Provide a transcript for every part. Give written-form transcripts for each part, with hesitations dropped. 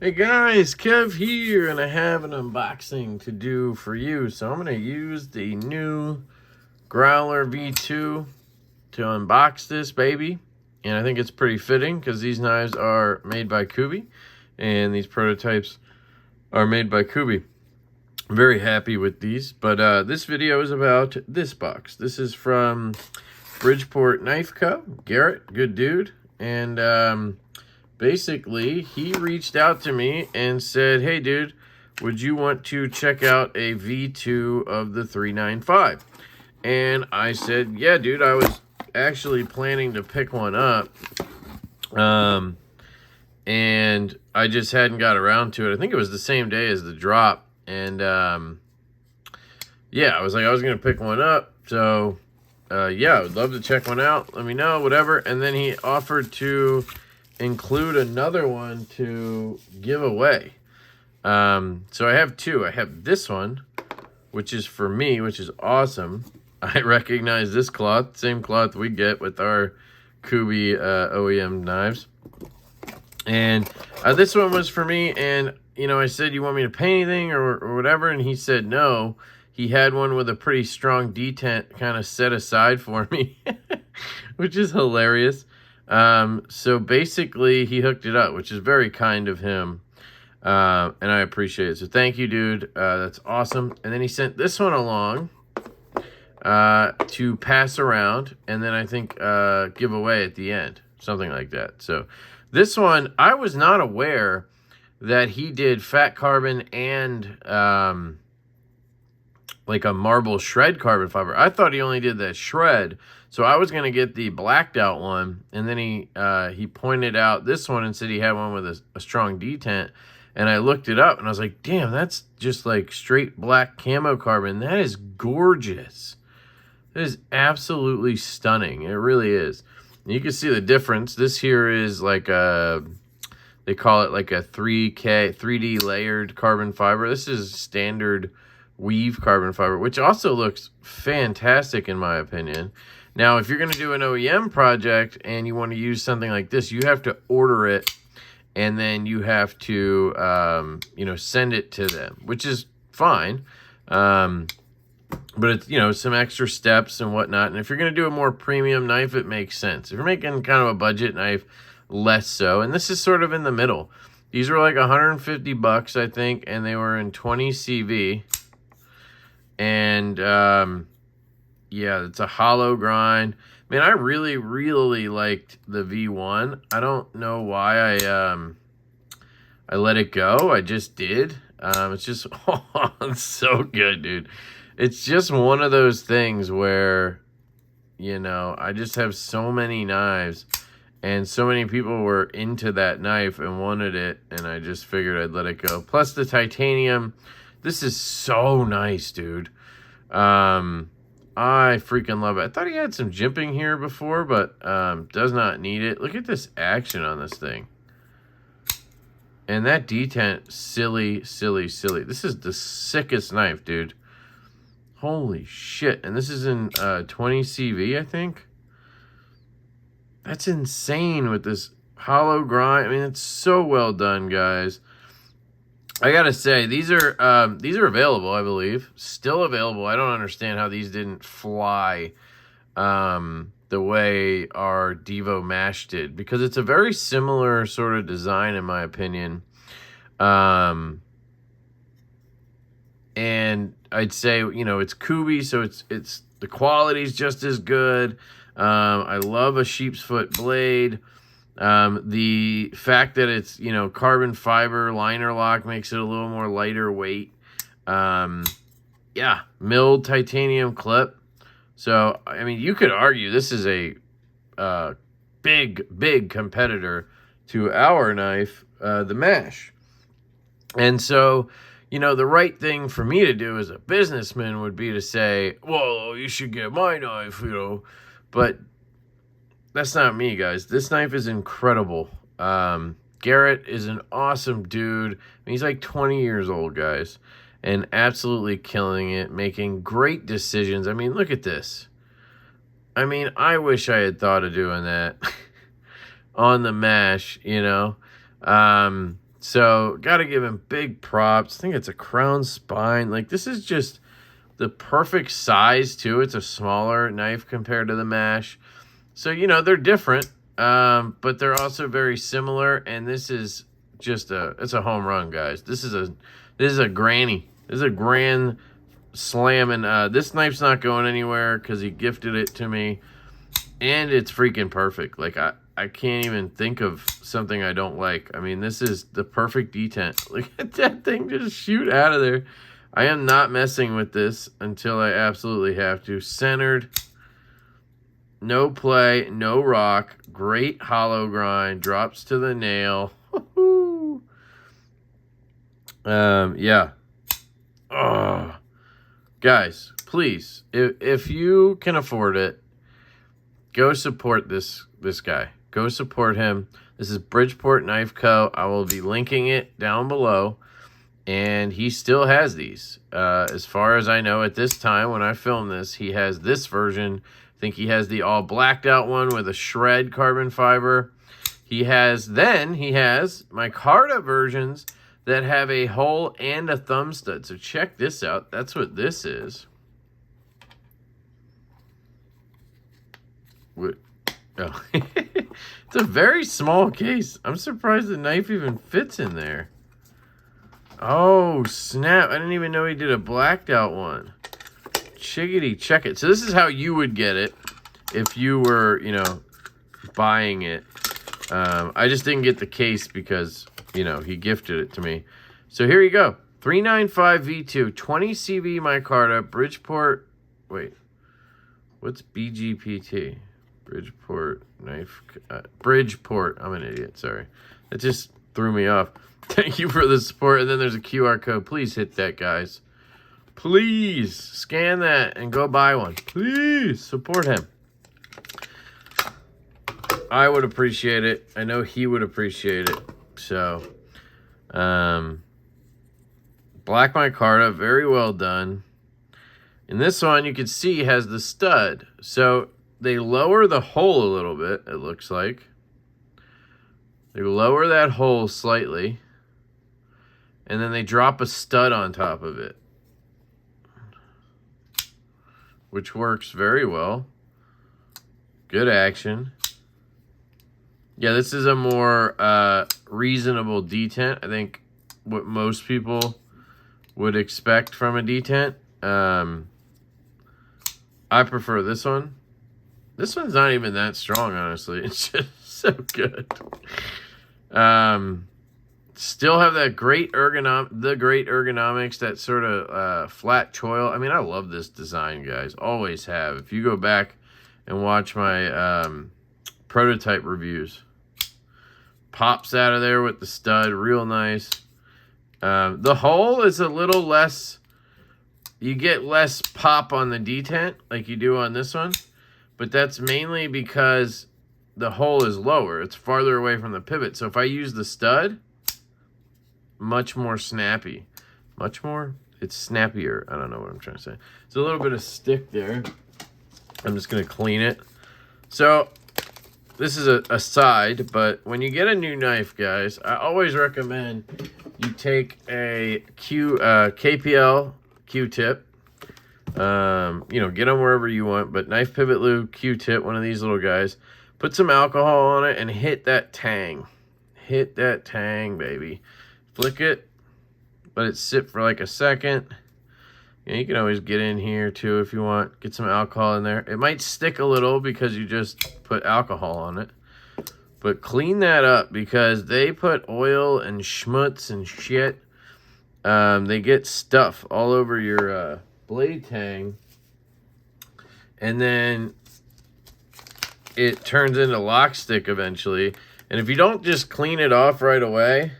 Hey guys, Kev here, and I have an unboxing to do for you. So I'm going to use the new Growler V2 to unbox this baby. And I think it's pretty fitting because these knives are made by Kubi, and these prototypes are made by Kubi. I'm very happy with these, but this video is about this box. This is from Bridgeport Knife Co. Garrett, good dude. And basically, he reached out to me and said, hey, dude, would you want to check out a V2 of the 395? And I said, yeah, dude, I was actually planning to pick one up. And I just hadn't got around to it. I think it was the same day as the drop. And, yeah, I was like, I was going to pick one up. So, yeah, I would love to check one out. Let me know, whatever. And then he offered to include another one to give away. So I have two. I have this one, which is for me, which is awesome. I recognize this cloth, same cloth we get with our Kubi OEM knives. And this one was for me, and you know, I said, you want me to pay anything or whatever? And he said no. He had one with a pretty strong detent kind of set aside for me, which is hilarious. So basically he hooked it up, which is very kind of him. And I appreciate it. So thank you, dude. That's awesome. And then he sent this one along, to pass around. And then I think, give away at the end, something like that. So this one, I was not aware that he did fat carbon and, like a marble shred carbon fiber. I thought he only did that shred. So I was going to get the blacked out one, and then he pointed out this one and said he had one with a strong detent, and I looked it up, and I was like, damn, that's just like straight black camo carbon. That is gorgeous. That is absolutely stunning. It really is. And you can see the difference. This here is like a, they call it like a 3D layered carbon fiber. This is standard weave carbon fiber, which also looks fantastic in my opinion. Now, if you're going to do an OEM project and you want to use something like this, you have to order it, and then you have to, you know, send it to them, which is fine. But it's, you know, some extra steps and whatnot. And if you're going to do a more premium knife, it makes sense. If you're making kind of a budget knife, less so. And this is sort of in the middle. These were like 150 bucks, I think, and they were in 20 CV. And, yeah, it's a hollow grind. Man, I really, really liked the V1. I don't know why I let it go. I just did. It's just, oh, it's so good, dude. It's just one of those things where, you know, I just have so many knives, and so many people were into that knife and wanted it, and I just figured I'd let it go. Plus the titanium. This is so nice, dude. I freaking love it. I thought he had some jimping here before, but does not need it. Look at this action on this thing. And that detent, silly, silly, silly. This is the sickest knife, dude. Holy shit. And this is in 20 CV, I think. That's insane with this hollow grind. I mean, it's so well done, guys. I gotta say, these are available, I believe. Still available. I don't understand how these didn't fly the way our Divo Mash did, because it's a very similar sort of design, in my opinion. And I'd say, you know, it's Kubi, so it's the quality's just as good. I love a sheep's foot blade. The fact that it's, you know, carbon fiber liner lock makes it a little more lighter weight. Yeah, milled titanium clip. So, I mean, you could argue this is a big competitor to our knife, the Mash. And so, you know, the right thing for me to do as a businessman would be to say, well, you should get my knife, you know, but that's not me, guys. This knife is incredible. Garrett is an awesome dude. I mean, he's like 20 years old, guys, and absolutely killing it, making great decisions. I mean, look at this. I mean, I wish I had thought of doing that on the Mash, you know. So, got to give him big props. I think it's a crown spine. Like, this is just the perfect size, too. It's a smaller knife compared to the Mash. So, you know, they're different, but they're also very similar. And this is just it's a home run, guys. This is a granny. This is a grand slam. And this knife's not going anywhere because he gifted it to me. And it's freaking perfect. Like, I can't even think of something I don't like. I mean, this is the perfect detent. Look at that thing just shoot out of there. I am not messing with this until I absolutely have to. Centered. No play. No rock. Great hollow grind. Drops to the nail. Yeah. Oh. Guys, please, if you can afford it, go support this guy. Go support him. This is Bridgeport Knife Co. I will be linking it down below. And he still has these. As far as I know at this time when I film this, he has this version. I think he has the all blacked out one with a shred carbon fiber. He has micarta versions that have a hole and a thumb stud. So check this out. That's what this is. What? Oh. It's a very small case. I'm surprised the knife even fits in there. Oh, snap. I didn't even know he did a blacked out one. Chickadee, check it. So this is how you would get it if you were, you know, buying it. I just didn't get the case because, you know, he gifted it to me. So here you go. 395 V2, 20 CV micarta, Bridgeport. Wait, what's BGPT? Bridgeport knife. Bridgeport. I'm an idiot. Sorry. That just threw me off. Thank you for the support. And then there's a QR code. Please hit that, guys. Please scan that and go buy one. Please support him. I would appreciate it. I know he would appreciate it. So, black micarta, very well done. And this one you can see has the stud. So they lower the hole a little bit, it looks like. They lower that hole slightly. And then they drop a stud on top of it, which works very well. Good action. Yeah, this is a more reasonable detent. I think what most people would expect from a detent. I prefer this one. This one's not even that strong, honestly. It's just so good. Still have that great ergonomics, that sort of flat choil. I mean, I love this design, guys. Always have. If you go back and watch my prototype reviews, pops out of there with the stud, real nice. The hole is a little less. You get less pop on the detent like you do on this one, but that's mainly because the hole is lower. It's farther away from the pivot. So if I use the stud, much more snappy. Much more? It's snappier. I don't know what I'm trying to say. There's a little bit of stick there. I'm just going to clean it. So this is a side, but when you get a new knife, guys, I always recommend you take a KPL Q-tip. You know, get them wherever you want, but knife pivot lube, Q-tip, one of these little guys. Put some alcohol on it and hit that tang. Hit that tang, baby. Flick it, let it sit for like a second. And you can always get in here too if you want. Get some alcohol in there. It might stick a little because you just put alcohol on it. But clean that up because they put oil and schmutz and shit. They get stuff all over your blade tang. And then it turns into lock stick eventually. And if you don't just clean it off right away,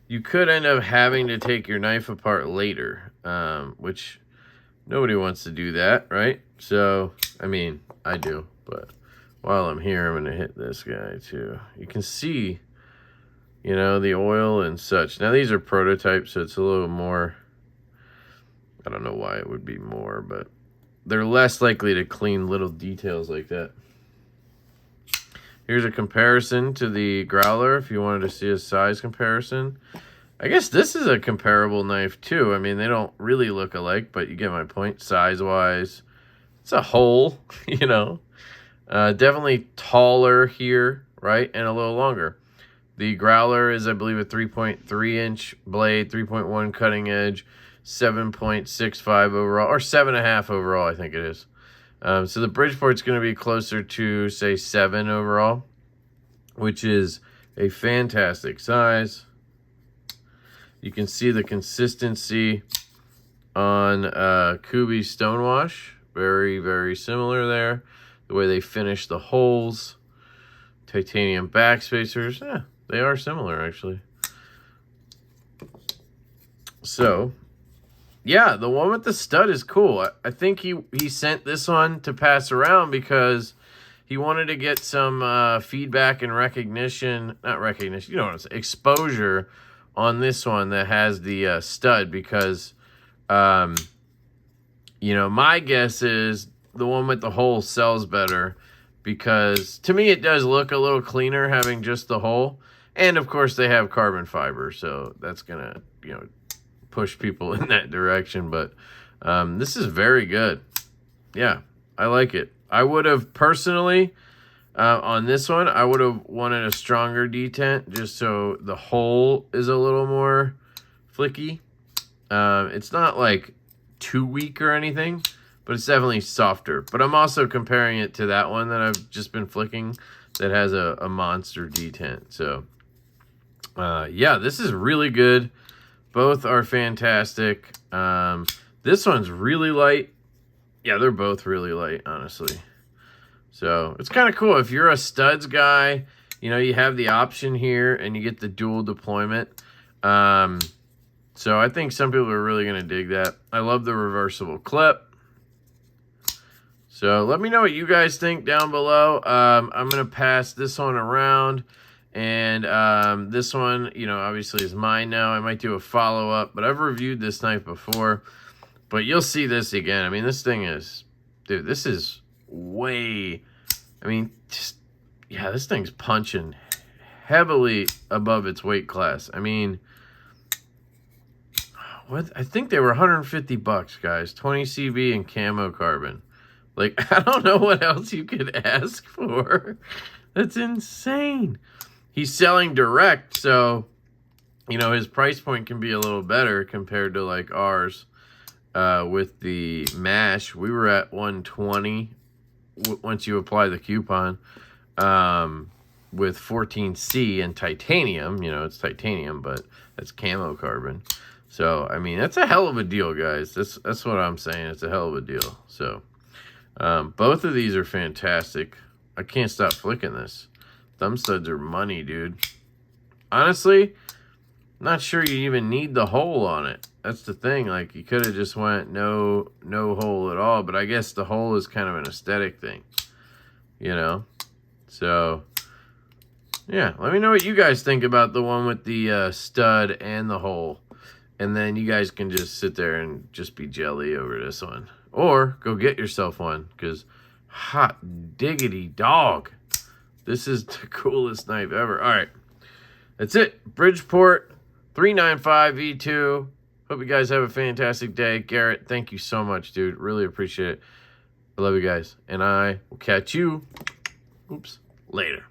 you could end up having to take your knife apart later, which nobody wants to do that, right? So, I mean, I do, but while I'm here, I'm going to hit this guy too. You can see, you know, the oil and such. Now, these are prototypes, so it's a little more, I don't know why it would be more, but they're less likely to clean little details like that. Here's a comparison to the Growler if you wanted to see a size comparison. I guess this is a comparable knife too. I mean, they don't really look alike, but you get my point size-wise. It's a hole, you know. Definitely taller here, right? And a little longer. The Growler is, I believe, a 3.3-inch blade, 3.1 cutting edge, 7.65 overall, or 7.5 overall, I think it is. So the Bridgeport's going to be closer to, say, 7 overall, which is a fantastic size. You can see the consistency on Kubi Stonewash. Very, very similar there. The way they finish the holes. Titanium back spacers. Yeah, they are similar, actually. So, yeah, the one with the stud is cool. I think he sent this one to pass around because he wanted to get some feedback and recognition. Not recognition, you know what I'm saying. Exposure on this one that has the stud because, you know, my guess is the one with the hole sells better because to me it does look a little cleaner having just the hole. And, of course, they have carbon fiber, so that's going to, you know, push people in that direction. But this is very good. Yeah, I like it. I would have personally, on this one, I would have wanted a stronger detent just so the hole is a little more flicky. It's not like too weak or anything, but it's definitely softer. But I'm also comparing it to that one that I've just been flicking that has a monster detent. So, yeah, this is really good. Both are fantastic. This one's really light. Yeah, they're both really light, honestly. So it's kind of cool. If you're a studs guy, you know, you have the option here and you get the dual deployment. So I think some people are really going to dig that. I love the reversible clip. So let me know what you guys think down below. I'm going to pass this one around. And this one, you know, obviously is mine now. I might do a follow-up, but I've reviewed this knife before. But you'll see this again. I mean, this thing is, dude, this is way, I mean, just, yeah, this thing's punching heavily above its weight class. I mean, what? I think they were 150 bucks, guys. 20 CV and camo carbon. Like, I don't know what else you could ask for. That's insane. He's selling direct, so, you know, his price point can be a little better compared to, like, ours. With the mash, we were at 120 once you apply the coupon. With 14C and titanium, you know, it's titanium, but that's camo carbon. So, I mean, that's a hell of a deal, guys. That's what I'm saying. It's a hell of a deal. So, both of these are fantastic. I can't stop flicking this. Thumb studs are money, dude. Honestly, not sure you even need the hole on it. That's the thing. Like, you could have just went no hole at all. But I guess the hole is kind of an aesthetic thing. You know? So, yeah. Let me know what you guys think about the one with the stud and the hole. And then you guys can just sit there and just be jelly over this one. Or go get yourself one. Because hot diggity dog. This is the coolest knife ever. All right. That's it. Bridgeport 395 V2. Hope you guys have a fantastic day. Garrett, thank you so much, dude. Really appreciate it. I love you guys. And I will catch you, later.